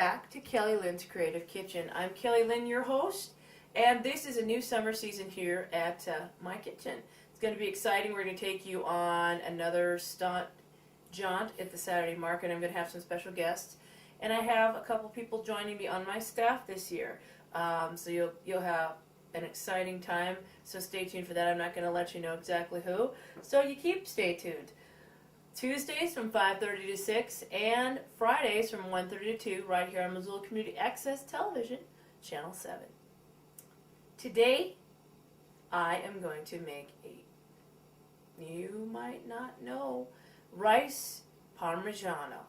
back to Kelly Lynn's Creative Kitchen. I'm Kelly Lynn, your host, and this is a new summer season here at my kitchen. It's going to be exciting. We're going to take you on another jaunt at the Saturday market. I'm going to have some special guests, and I have a couple people joining me on my staff this year. So you'll have an exciting time. So stay tuned for that. I'm not going to let you know exactly who. So you stay tuned. Tuesdays from 5:30 to 6 and Fridays from 1:30 to 2 right here on Missoula Community Access Television, Channel 7. Today, I am going to make you might not know, rice Parmesano.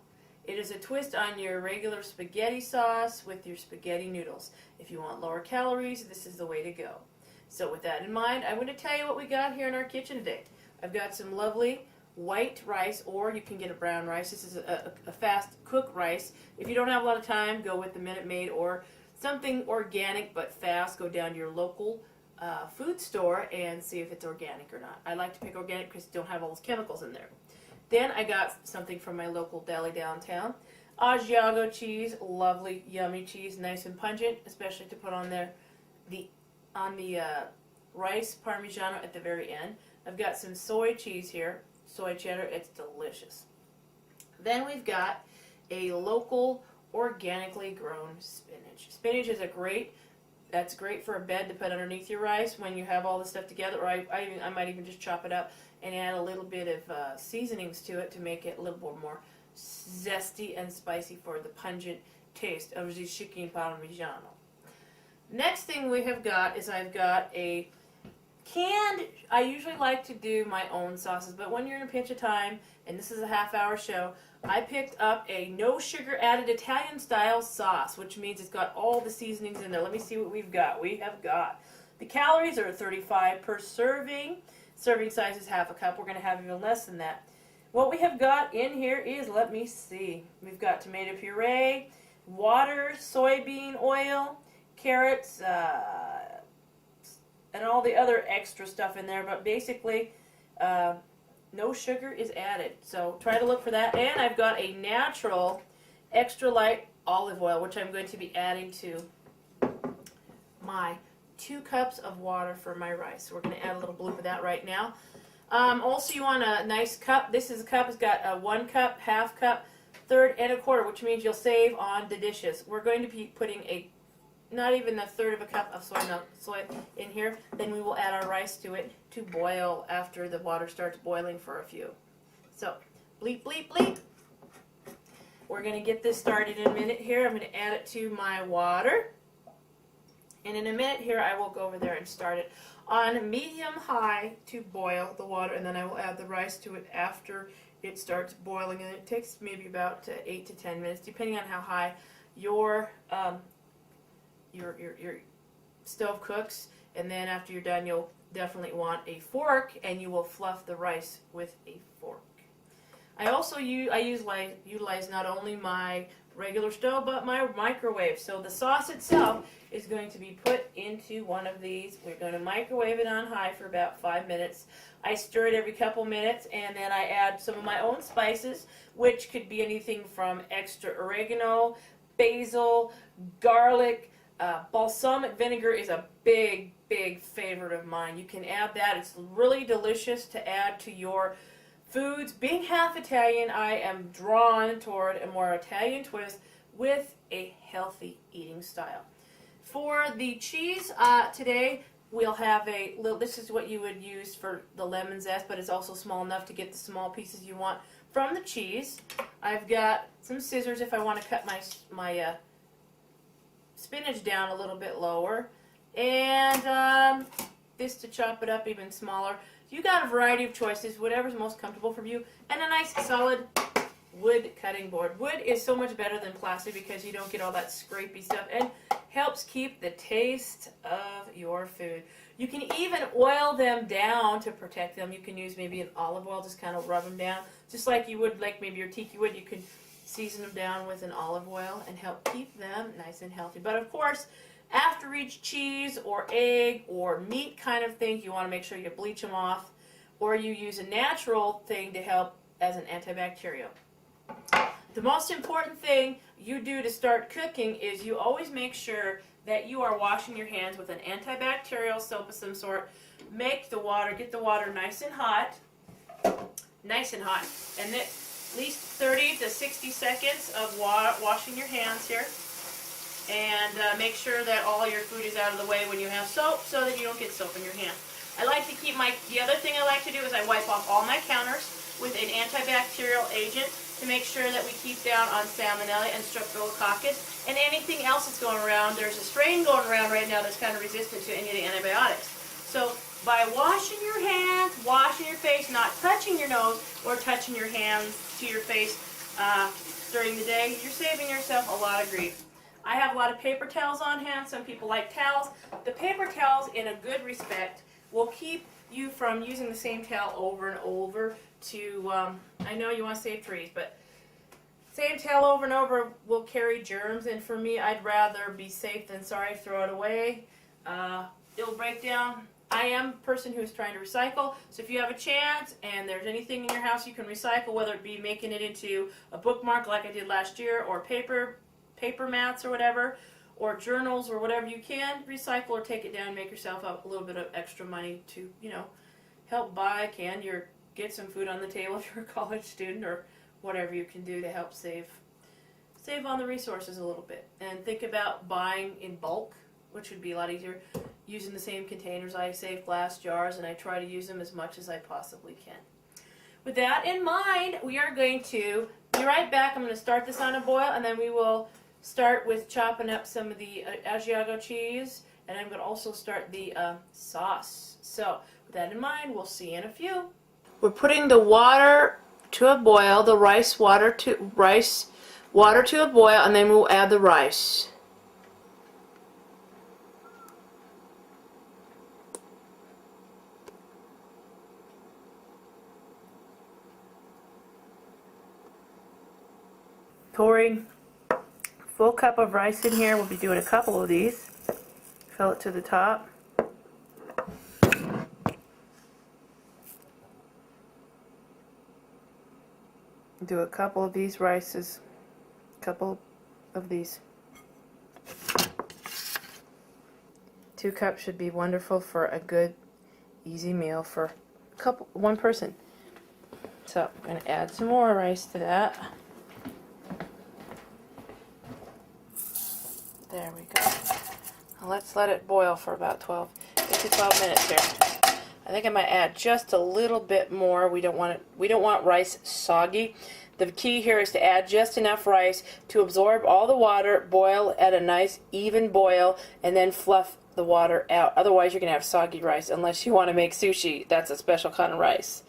It is a twist on your regular spaghetti sauce with your spaghetti noodles. If you want lower calories, this is the way to go. So with that in mind, I'm going to tell you what we got here in our kitchen today. I've got some lovely white rice, or you can get a brown rice. This is a fast cook rice. If you don't have a lot of time, go with the Minute Maid or something organic but fast. Go down to your local food store and see if it's organic or not. I like to pick organic because you don't have all those chemicals in there. Then I got something from my local deli downtown. Asiago cheese, lovely, yummy cheese, nice and pungent, especially to put on there on the rice Parmigiano at the very end. I've got some soy cheese here. Soy cheddar, it's delicious. Then we've got a local organically grown spinach. Spinach is that's great for a bed to put underneath your rice when you have all this stuff together, or I might even just chop it up and add a little bit of seasonings to it to make it a little bit more zesty and spicy for the pungent taste of the chicken Parmigiano. Next thing we have got is I've got a I usually like to do my own sauces, but when you're in a pinch of time, and this is a half-hour show, I picked up a no sugar added Italian style sauce, which means it's got all the seasonings in there. Let me see what we've got. We have got, the calories are 35 per serving. Serving size is half a cup. We're going to have even less than that. What we have got in here is, let me see, we've got tomato puree, water, soybean oil, carrots, and all the other extra stuff in there, but basically no sugar is added. So try to look for that. And I've got a natural extra light olive oil, which I'm going to be adding to my 2 cups of water for my rice. So we're going to add a little bloop of that right now. Also, you want a nice cup. This is a cup. It's got a 1 cup, half cup, third, and a quarter, which means you'll save on the dishes. We're going to be putting not even a third of a cup of soy in here. Then we will add our rice to it to boil after the water starts boiling for a few. So, bleep, bleep, bleep. We're going to get this started in a minute here. I'm going to add it to my water. And in a minute here, I will go over there and start it on medium-high to boil the water. And then I will add the rice to it after it starts boiling. And it takes maybe about 8 to 10 minutes, depending on how high your stove cooks. And then after you're done, you'll definitely want a fork, and you will fluff the rice with a fork. I also utilize not only my regular stove but my microwave. So the sauce itself is going to be put into one of these. We're going to microwave it on high for about 5 minutes. I stir it every couple minutes, and then I add some of my own spices, which could be anything from extra oregano, basil, garlic. Balsamic vinegar is a big favorite of mine. You can add that. It's really delicious to add to your foods. Being half Italian, I am drawn toward a more Italian twist with a healthy eating style. For the cheese today, we'll have this is what you would use for the lemon zest, but it's also small enough to get the small pieces you want from the cheese. I've got some scissors if I want to cut my spinach down a little bit lower, and this to chop it up even smaller. You got a variety of choices, whatever's most comfortable for you, and a nice solid wood cutting board. Wood is so much better than plastic because you don't get all that scrapey stuff, and helps keep the taste of your food. You can even oil them down to protect them. You can use maybe an olive oil, just kind of rub them down, just like you would like maybe your tiki wood. You could season them down with an olive oil and help keep them nice and healthy. But of course, after each cheese or egg or meat kind of thing, you want to make sure you bleach them off, or you use a natural thing to help as an antibacterial. The most important thing you do to start cooking is you always make sure that you are washing your hands with an antibacterial soap of some sort. Get the water nice and hot, and then at least 30 to 60 seconds of washing your hands here. And make sure that all your food is out of the way when you have soap so that you don't get soap in your hands. I like to keep the other thing I like to do is I wipe off all my counters with an antibacterial agent to make sure that we keep down on salmonella and streptococcus and anything else that's going around. There's a strain going around right now that's kind of resistant to any of the antibiotics. So by washing your hands, washing your face, not touching your nose or touching your hands to your face during the day, you're saving yourself a lot of grief. I have a lot of paper towels on hand. Some people like towels. The paper towels, in a good respect, will keep you from using the same towel over and over to, I know you want to save trees, but same towel over and over will carry germs, and for me, I'd rather be safe than sorry, throw it away. It'll break down. I am a person who is trying to recycle, so if you have a chance and there's anything in your house you can recycle, whether it be making it into a bookmark like I did last year, or paper mats or whatever, or journals or whatever you can recycle or take it down and make yourself a little bit of extra money to, help buy get some food on the table if you're a college student, or whatever you can do to help save on the resources a little bit. And think about buying in bulk, which would be a lot easier, using the same containers. I save glass jars and I try to use them as much as I possibly can. With that in mind, we are going to be right back. I'm going to start this on a boil, and then we will start with chopping up some of the Asiago cheese, and I'm going to also start the sauce. So with that in mind, we'll see you in a few. We're putting the water to a boil, the rice water to a boil, and then we'll add the rice. Pouring a full cup of rice in here. We'll be doing a couple of these. Fill it to the top. Do a couple of these rices. Couple of these. 2 cups should be wonderful for a good, easy meal for one person. So I'm going to add some more rice to that. There we go. Now let's let it boil for about 8 to 12 minutes here. I think I might add just a little bit more. We don't want rice soggy. The key here is to add just enough rice to absorb all the water, boil at a nice even boil, and then fluff the water out. Otherwise you're going to have soggy rice unless you want to make sushi. That's a special kind of rice.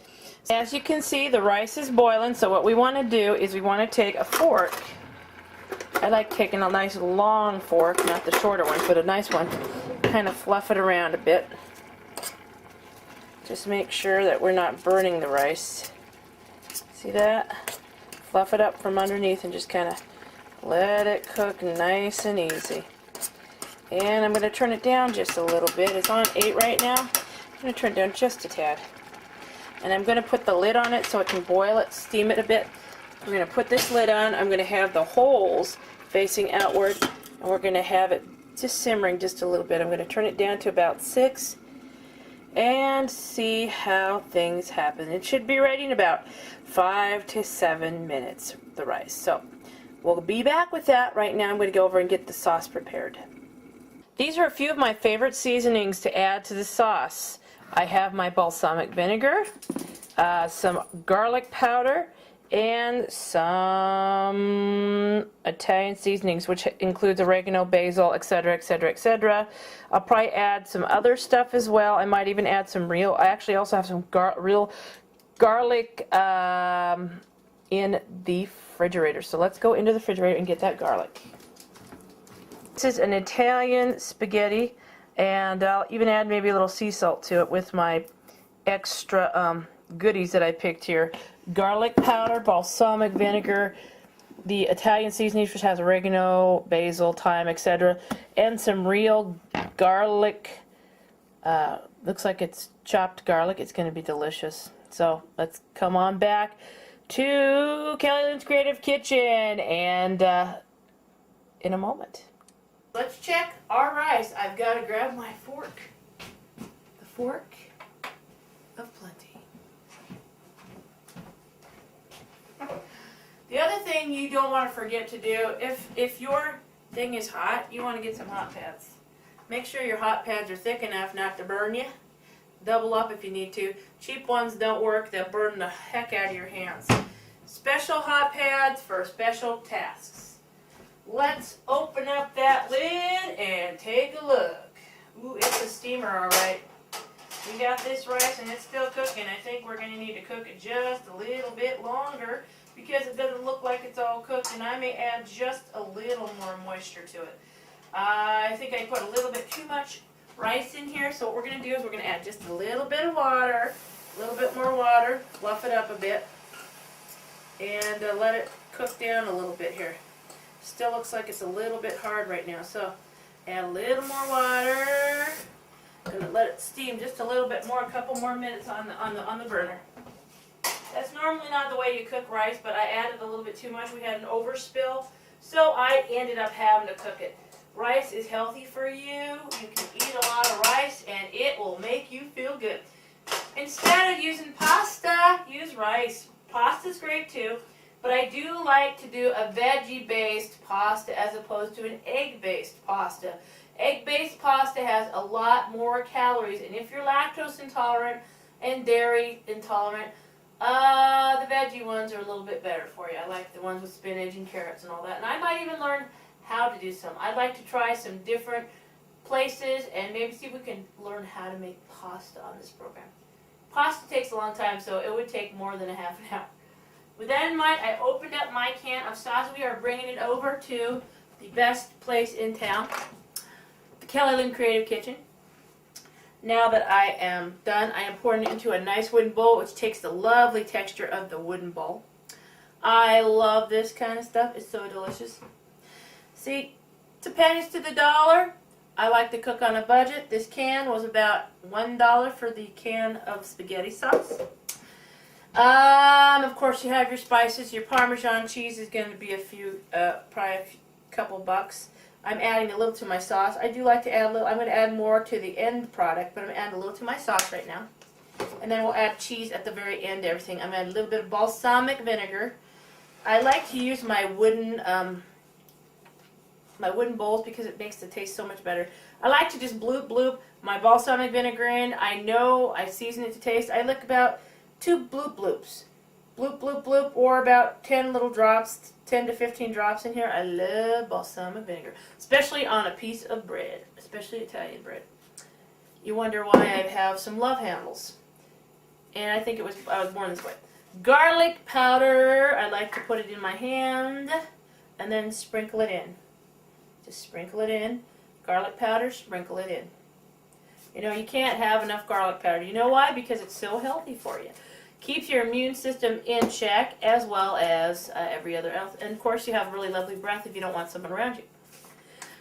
As you can see, the rice is boiling, so what we want to do is we want to take a fork. I like taking a nice long fork, not the shorter ones, but a nice one. Kind of fluff it around a bit. Just make sure that we're not burning the rice. See that? Fluff it up from underneath and just kind of let it cook nice and easy. And I'm going to turn it down just a little bit. It's on 8 right now. I'm going to turn it down just a tad. And I'm going to put the lid on it so it can boil it, steam it a bit. We're going to put this lid on. I'm going to have the holes facing outward, and we're going to have it just simmering just a little bit. I'm going to turn it down to about 6 and see how things happen. It should be ready in about 5 to 7 minutes, the rice. So we'll be back with that. Right now I'm going to go over and get the sauce prepared. These are a few of my favorite seasonings to add to the sauce. I have my balsamic vinegar, some garlic powder, and some Italian seasonings, which includes oregano, basil, etc., etc., etc. I'll probably add some other stuff as well. I might even add some I actually also have some real garlic in the refrigerator. So let's go into the refrigerator and get that garlic. This is an Italian spaghetti, and I'll even add maybe a little sea salt to it with my extra goodies that I picked here. Garlic powder, balsamic vinegar, the Italian seasoning, which has oregano, basil, thyme, etc., and some real garlic. Looks like it's chopped garlic. It's going to be delicious. So let's come on back to Kelly Lynn's Creative Kitchen and in a moment. Let's check our rice. I've got to grab my fork. The fork of plenty. The other thing you don't want to forget to do, if your thing is hot, you want to get some hot pads. Make sure your hot pads are thick enough not to burn you. Double up if you need to. Cheap ones don't work. They'll burn the heck out of your hands. Special hot pads for special tasks. Let's open up that lid and take a look. Ooh, it's a steamer, all right. We got this rice and it's still cooking. I think we're going to need to cook it just a little bit longer because it doesn't look like it's all cooked, and I may add just a little more moisture to it. I think I put a little bit too much rice in here, so what we're going to do is we're going to add just a little bit of water, a little bit more water, fluff it up a bit, and let it cook down a little bit here. Still looks like it's a little bit hard right now, so add a little more water. I'm going to let it steam just a little bit more, a couple more minutes on the burner. That's normally not the way you cook rice, but I added a little bit too much. We had an overspill, so I ended up having to cook it. Rice is healthy for you. You can eat a lot of rice and it will make you feel good. Instead of using pasta, use rice. Pasta's great too, but I do like to do a veggie-based pasta as opposed to an egg-based pasta. Egg-based pasta has a lot more calories, and if you're lactose intolerant and dairy intolerant, the veggie ones are a little bit better for you. I like the ones with spinach and carrots and all that, and I might even learn how to do some. I'd like to try some different places and maybe see if we can learn how to make pasta on this program. Pasta takes a long time, so it would take more than a half an hour. With that in mind, I opened up my can of sauce. We are bringing it over to the best place in town, the Kelly Lynn Creative Kitchen. Now that I am done, I am pouring it into a nice wooden bowl, which takes the lovely texture of the wooden bowl. I love this kind of stuff. It's so delicious. See, it's a pennies to the dollar. I like to cook on a budget. This can was about $1 for the can of spaghetti sauce. Of course, you have your spices. Your Parmesan cheese is going to be probably a couple bucks. I'm adding a little to my sauce. I do like to add a little. I'm going to add more to the end product, but I'm going to add a little to my sauce right now. And then we'll add cheese at the very end, everything. I'm going to add a little bit of balsamic vinegar. I like to use my wooden bowls because it makes the taste so much better. I like to just bloop my balsamic vinegar in. I know I season it to taste. I like about 2 bloops. Bloop, or about 10 little drops, 10 to 15 drops in here. I love balsamic vinegar, especially on a piece of bread, especially Italian bread. You wonder why I have some love handles. And I think I was born this way. Garlic powder, I like to put it in my hand and then sprinkle it in. Just sprinkle it in. Garlic powder, sprinkle it in. You know, you can't have enough garlic powder. You know why? Because it's so healthy for you. Keeps your immune system in check, as well as every other else. And of course, you have really lovely breath if you don't want someone around you.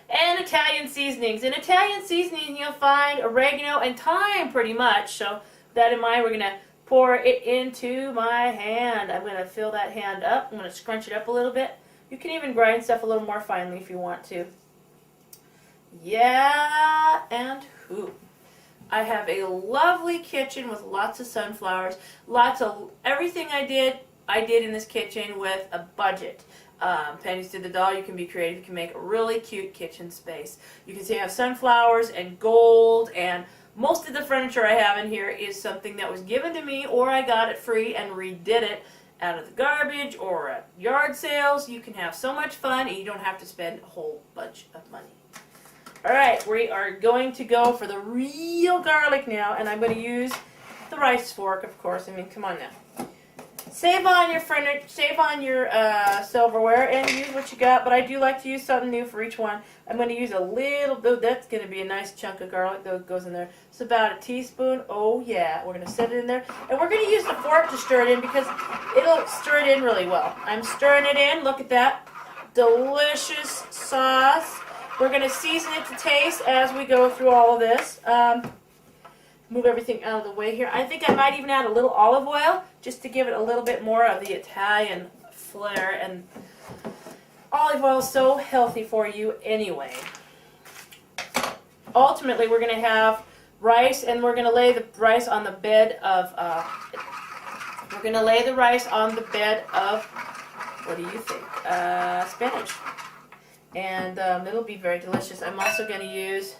And Italian seasonings. In Italian seasoning, you'll find oregano and thyme pretty much. So with that in mind, we're going to pour it into my hand. I'm going to fill that hand up. I'm going to scrunch it up a little bit. You can even grind stuff a little more finely if you want to. Yeah, and who? I have a lovely kitchen with lots of sunflowers, lots of everything I did in this kitchen with a budget. Pennies to the dollar, you can be creative. You can make a really cute kitchen space. You can see I have sunflowers and gold, and most of the furniture I have in here is something that was given to me or I got it free and redid it out of the garbage or at yard sales. You can have so much fun and you don't have to spend a whole bunch of money. Alright, we are going to go for the real garlic now, and I'm going to use the rice fork, of course. I mean, come on now. Save on your furniture, save on your silverware, and use what you got, but I do like to use something new for each one. I'm going to use a little bit, that's going to be a nice chunk of garlic that goes in there. It's about a teaspoon. Oh yeah, we're going to set it in there, and we're going to use the fork to stir it in because it'll stir it in really well. I'm stirring it in, look at that. Delicious sauce. We're going to season it to taste as we go through all of this. Move everything out of the way here. I think I might even add a little olive oil just to give it a little bit more of the Italian flair. And olive oil is so healthy for you anyway. Ultimately, we're going to have rice, and we're going to lay the rice on the bed of, what do you think? Spinach. And it'll be very delicious. I'm also going to use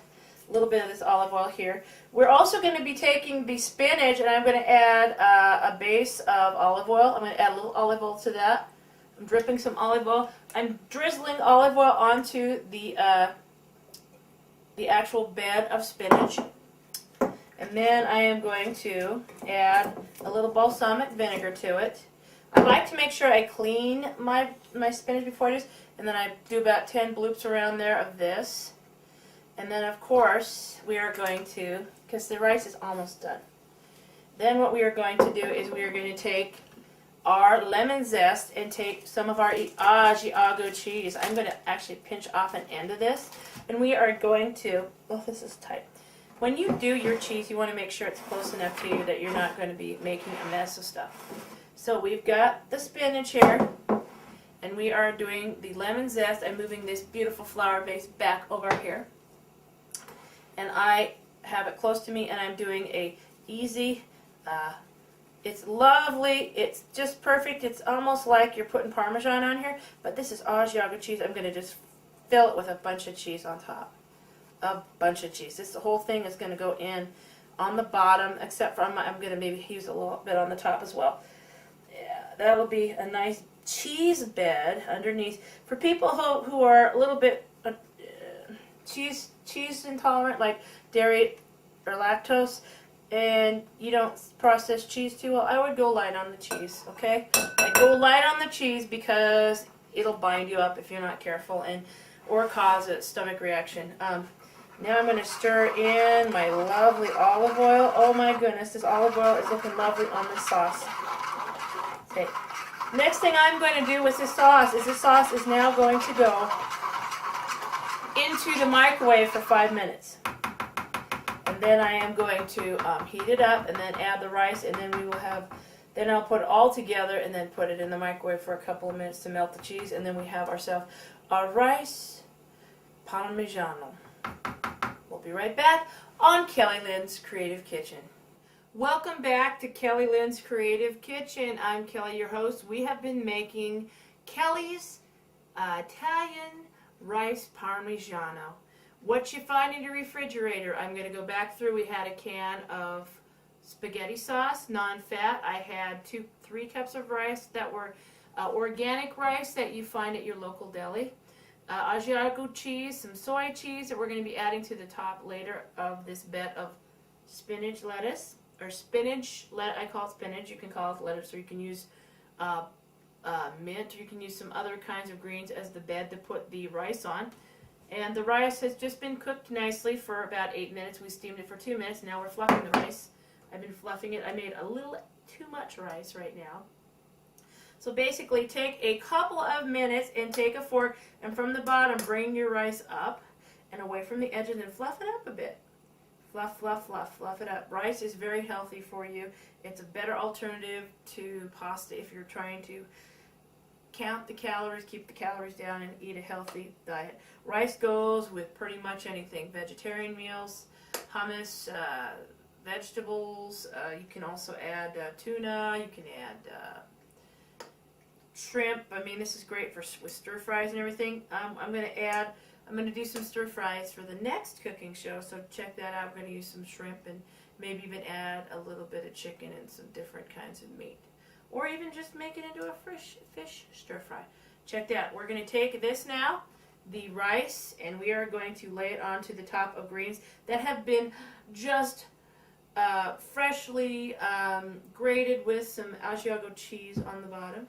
a little bit of this olive oil here. We're also going to be taking the spinach, and I'm going to add a base of olive oil. I'm going to add a little olive oil to that. I'm dripping some olive oil. I'm drizzling olive oil onto the actual bed of spinach. And then I am going to add a little balsamic vinegar to it. I like to make sure I clean my spinach before I do this, and then I do about 10 bloops around there of this. And then, of course, we are going to, because the rice is almost done, then what we are going to do is we are going to take our lemon zest and take some of our Asiago cheese. I'm going to actually pinch off an end of this, and we are going to, oh, this is tight. When you do your cheese, you want to make sure it's close enough to you that you're not going to be making a mess of stuff. So we've got the spinach here, and we are doing the lemon zest. I'm moving this beautiful flour base back over here. And I have it close to me, and I'm doing a easy, it's lovely, it's just perfect. It's almost like you're putting Parmesan on here, but this is Asiago cheese. I'm going to just fill it with a bunch of cheese on top. A bunch of cheese. The whole thing is going to go in on the bottom, except for I'm going to maybe use a little bit on the top as well. Yeah, that'll be a nice cheese bed underneath. For people who are a little bit cheese intolerant, like dairy or lactose, and you don't process cheese too well, I would go light on the cheese, okay? I go light on the cheese because it'll bind you up if you're not careful, or cause a stomach reaction. Now I'm going to stir in my lovely olive oil. Oh my goodness, this olive oil is looking lovely on this sauce. Okay. Next thing I'm going to do with this sauce is now going to go into the microwave for 5 minutes. And then I am going to heat it up and then add the rice, and then then I'll put it all together and then put it in the microwave for a couple of minutes to melt the cheese, and then we have ourselves our rice Parmesano. We'll be right back on Kelly Lynn's Creative Kitchen. Welcome back to Kelly Lynn's Creative Kitchen. I'm Kelly, your host. We have been making Kelly's Italian rice Parmigiano. What you find in your refrigerator, I'm going to go back through. We had a can of spaghetti sauce, non-fat. I had 3 cups of rice that were organic rice that you find at your local deli. Asiago cheese, some soy cheese that we're going to be adding to the top later of this bed of spinach lettuce, or spinach, I call it spinach, you can call it lettuce, or you can use mint, or you can use some other kinds of greens as the bed to put the rice on. And the rice has just been cooked nicely for about 8 minutes. We steamed it for 2 minutes. Now we're fluffing the rice. I've been fluffing it. I made a little too much rice right now. So basically take a couple of minutes and take a fork, and from the bottom bring your rice up and away from the edge, and then fluff it up a bit. Fluff, fluff, fluff, fluff it up. Rice is very healthy for you. It's a better alternative to pasta if you're trying to count the calories, keep the calories down, and eat a healthy diet. Rice goes with pretty much anything. Vegetarian meals, hummus, vegetables. You can also add tuna. You can add shrimp. I mean, this is great with stir fries and everything. I'm going to do some stir fries for the next cooking show, so check that out. I'm going to use some shrimp and maybe even add a little bit of chicken and some different kinds of meat. Or even just make it into a fish stir fry. Check that. We're going to take this now, the rice, and we are going to lay it onto the top of greens that have been just freshly grated with some Asiago cheese on the bottom.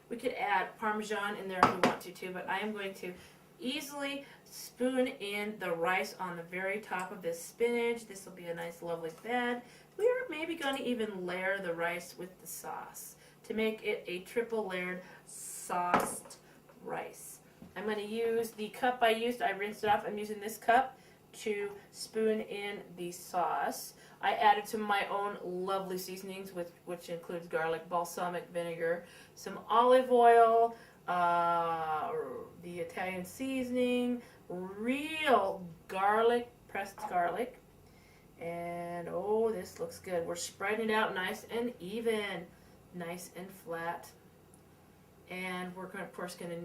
We could add Parmesan in there if we want to too, but I am going to easily spoon in the rice on the very top of this spinach. This will be a nice lovely bed. We are maybe going to even layer the rice with the sauce to make it a triple layered sauced rice. I'm going to use the cup I used. I rinsed it off. I'm using this cup to spoon in the sauce. I added some of my own lovely seasonings, which includes garlic, balsamic vinegar, some olive oil, the Italian seasoning, real garlic, pressed garlic. And oh, this looks good. We're spreading it out nice and even, nice and flat. And we're going, of course, going to,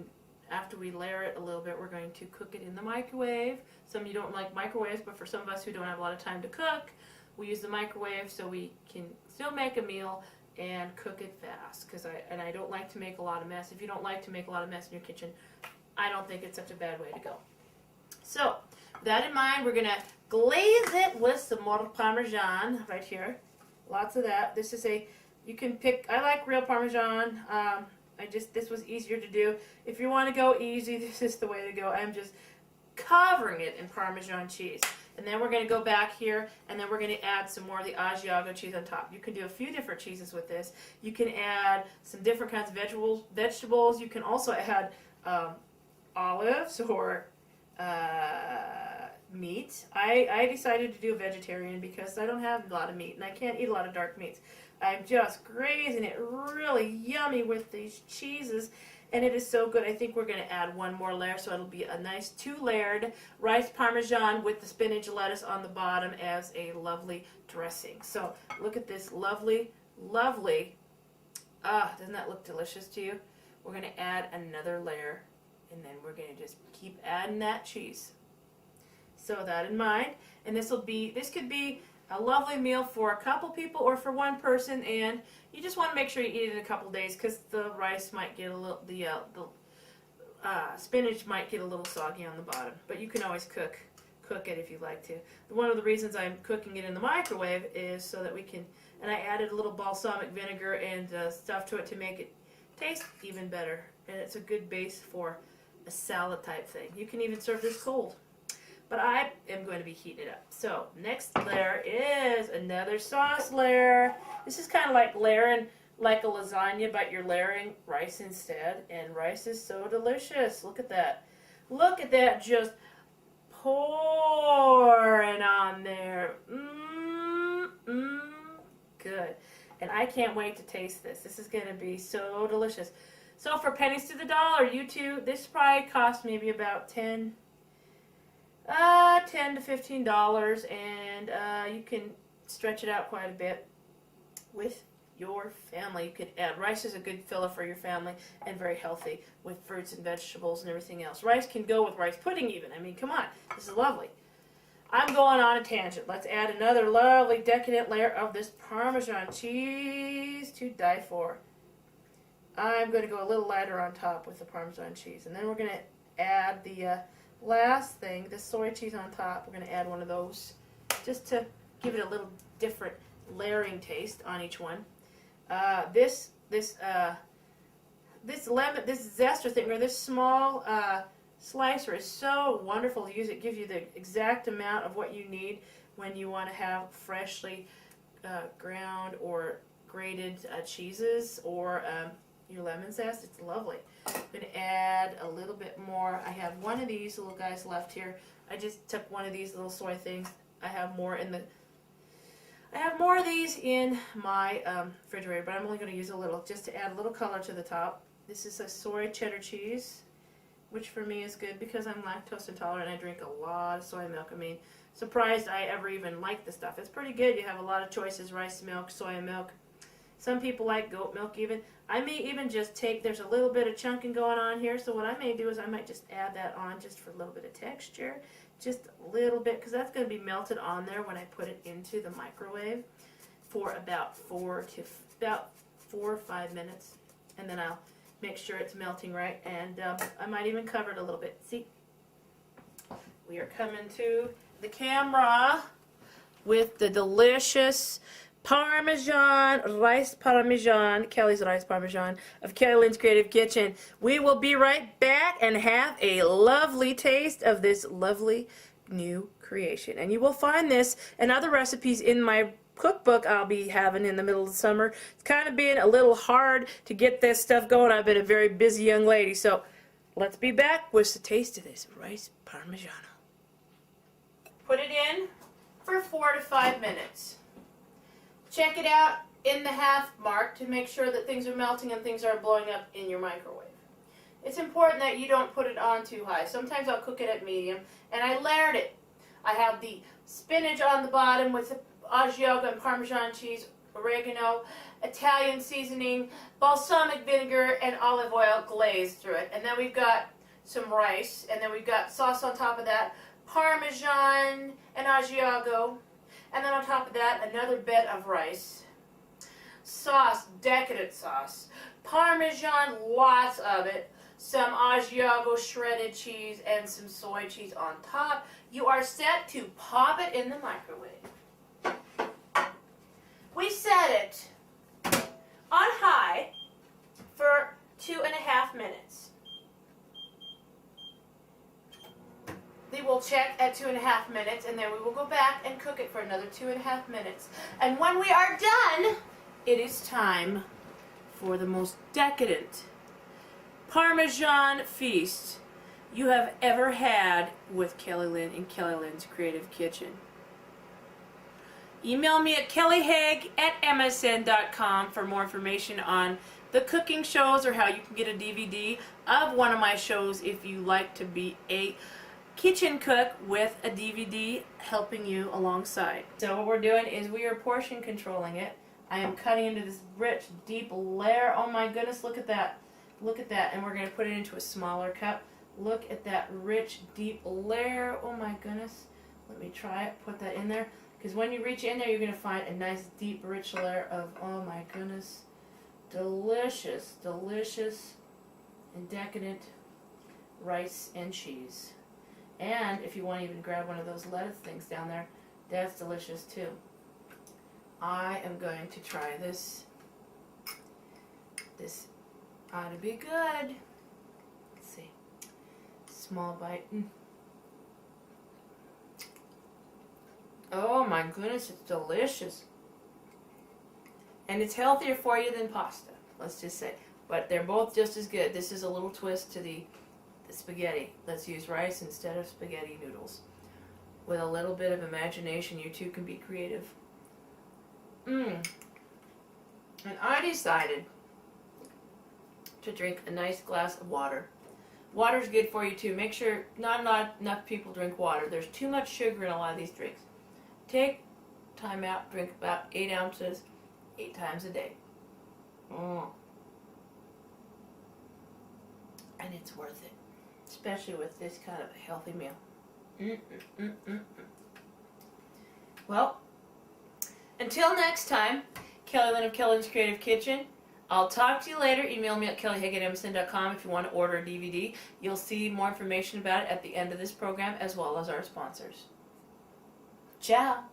after we layer it a little bit, we're going to cook it in the microwave. Some of you don't like microwaves, but for some of us who don't have a lot of time to cook, we use the microwave so we can still make a meal and cook it fast. I don't like to make a lot of mess. If you don't like to make a lot of mess in your kitchen, I don't think it's such a bad way to go. So, with that in mind, we're going to glaze it with some more Parmesan right here. Lots of that. This is you can pick, I like real Parmesan. This was easier to do. If you want to go easy, this is the way to go. I'm just covering it in Parmesan cheese. And then we're going to go back here, and then we're going to add some more of the Asiago cheese on top. You can do a few different cheeses with this. You can add some different kinds of vegetables. You can also add olives or meat. I decided to do a vegetarian because I don't have a lot of meat, and I can't eat a lot of dark meats. I'm just grazing it really yummy with these cheeses, and it is so good. I think we're going to add one more layer, so it'll be a nice 2-layered rice Parmesan with the spinach lettuce on the bottom as a lovely dressing. So look at this lovely, lovely, doesn't that look delicious to you? We're going to add another layer, and then we're going to just keep adding that cheese. So that in mind, and this could be a lovely meal for a couple people or for one person, and you just want to make sure you eat it in a couple days because the rice might get a little, the spinach might get a little soggy on the bottom. But you can always cook it if you like to. One of the reasons I'm cooking it in the microwave is so that we can, and I added a little balsamic vinegar and stuff to it to make it taste even better. And it's a good base for a salad type thing. You can even serve this cold. But I am going to be heating it up. So next layer is another sauce layer. This is kind of like layering like a lasagna, but you're layering rice instead. And rice is so delicious. Look at that. Look at that just pouring on there. Good. And I can't wait to taste this. This is going to be so delicious. So for pennies to the dollar, you two, this probably cost maybe about $10 to $15, and you can stretch it out quite a bit with your family. You could add rice is a good filler for your family and very healthy with fruits and vegetables and everything else. Rice can go with rice pudding even. I mean, come on, this is lovely. I'm going on a tangent. Let's add another lovely decadent layer of this Parmesan cheese to die for. I'm going to go a little lighter on top with the Parmesan cheese, and then we're going to add the last thing, the soy cheese on top. We're going to add one of those just to give it a little different layering taste on each one. This zester thing, or this small slicer is so wonderful to use. It gives you the exact amount of what you need when you want to have freshly ground or grated cheeses or your lemon zest. It's lovely. I'm going to add a little bit more. I have one of these little guys left here. I just took one of these little soy things. I have more of these in my refrigerator, but I'm only going to use a little just to add a little color to the top. This is a soy cheddar cheese, which for me is good because I'm lactose intolerant and I drink a lot of soy milk. I mean, surprised I ever even like the stuff. It's pretty good. You have a lot of choices: rice milk, soy milk. Some people like goat milk even. I may even just take, there's a little bit of chunking going on here, so what I may do is I might just add that on just for a little bit of texture. Just a little bit, because that's going to be melted on there when I put it into the microwave for about 4 or 5 minutes. And then I'll make sure it's melting right, and I might even cover it a little bit. See? We are coming to the camera with the delicious Parmesan, rice Parmesan, Kelly's Rice Parmesan of Kelly Lynn's Creative Kitchen. We will be right back and have a lovely taste of this lovely new creation. And you will find this and other recipes in my cookbook I'll be having in the middle of the summer. It's kind of been a little hard to get this stuff going. I've been a very busy young lady. So let's be back with the taste of this rice Parmigiano. Put it in for 4 to 5 minutes. Check it out in the half mark to make sure that things are melting and things aren't blowing up in your microwave. it's important that you don't put it on too high. Sometimes I'll cook it at medium, and I layered it. I have the spinach on the bottom with the Asiago and Parmesan cheese, oregano, Italian seasoning, balsamic vinegar, and olive oil glazed through it. And then we've got some rice, and then we've got sauce on top of that, Parmesan and Asiago, and then on top of that, another bed of rice. Sauce, decadent sauce. Parmesan, lots of it. Some Asiago shredded cheese and some soy cheese on top. You are set to pop it in the microwave. We set it on high for 2.5 minutes. We will check at 2.5 minutes, and then we will go back and cook it for another 2.5 minutes. And when we are done, it is time for the most decadent Parmesan feast you have ever had with Kelly Lynn in Kelly Lynn's Creative Kitchen. Email me at kellyhaig@msn.com for more information on the cooking shows or how you can get a DVD of one of my shows if you like to be a kitchen cook with a DVD helping you alongside. So what we're doing is we are portion controlling it. I am cutting into this rich, deep layer. Oh my goodness, look at that. Look at that. And we're going to put it into a smaller cup. Look at that rich, deep layer. Oh my goodness. Let me try it. Put that in there. Because when you reach in there, you're going to find a nice, deep, rich layer of, oh my goodness, delicious, delicious, and decadent rice and cheese. And if you want to even grab one of those lettuce things down there, that's delicious too. I am going to try this. This ought to be good. Let's see. Small bite. Oh my goodness, it's delicious. And it's healthier for you than pasta, let's just say. But they're both just as good. This is a little twist to the spaghetti. Let's use rice instead of spaghetti noodles. With a little bit of imagination, you too can be creative. And I decided to drink a nice glass of water. Water's good for you too. Make sure not enough people drink water. There's too much sugar in a lot of these drinks. Take time out, drink about 8 ounces 8 times a day. And it's worth it. Especially with this kind of a healthy meal. Well, until next time, Kelly Lynn of Kelly Lynn's Creative Kitchen. I'll talk to you later. Email me at kellyhaig@msn.com if you want to order a DVD. You'll see more information about it at the end of this program as well as our sponsors. Ciao.